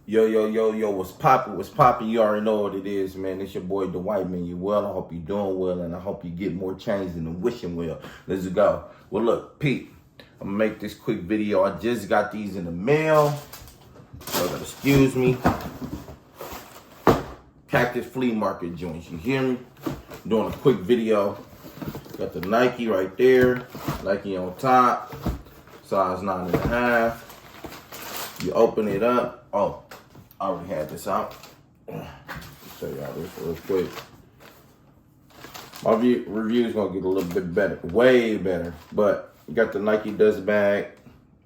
Yo, what's poppin'? You already know what it is, man. It's your boy, Dwight, man. You well? I hope you're doing well, and I hope you get more change than the wishing well. Let's go. Well, look, Pete, I'm gonna make this quick video. I just got these in the mail. So gotta excuse me. Cactus flea market joints, you hear me? Doing a quick video. Got the Nike right there. Nike on top. Size 9.5. You open it up. Oh, I already had this out. I'll show y'all this real quick. My review is gonna get a little bit better, way better. But you got the Nike dust bag.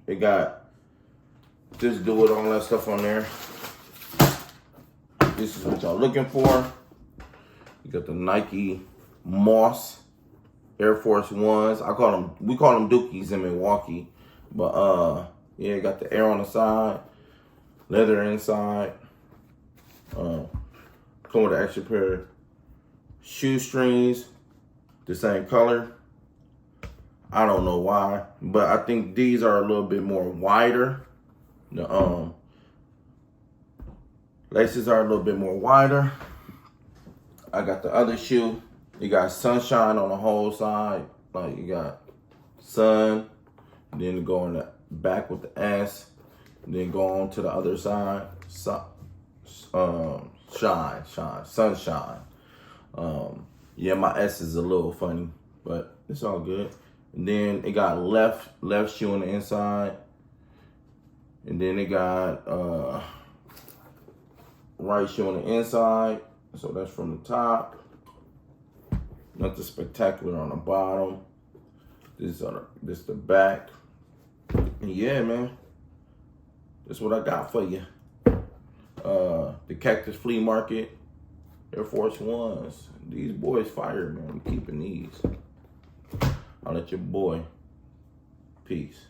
It got just do it, all that stuff on there. This is what y'all looking for. You got the Nike Moss Air Force Ones. We call them Dookies in Milwaukee. But yeah, got the air on the side, leather inside. Come with an extra pair of shoestrings, the same color. I don't know why, but I think these are a little bit more wider. The laces are a little bit more wider. I got the other shoe. You got sunshine on the whole side. Like you got sun, then go in the back with the S, then go on to the other side. Sunshine. Yeah, my S is a little funny, but it's all good. And then it got left shoe on the inside. And then it got right shoe on the inside. So that's from the top. Nothing spectacular on the bottom. This is the back. And yeah, man. That's what I got for you. The Cactus flea market, Air Force Ones. These boys fire, man. I'm keeping these. I'll let your boy. Peace.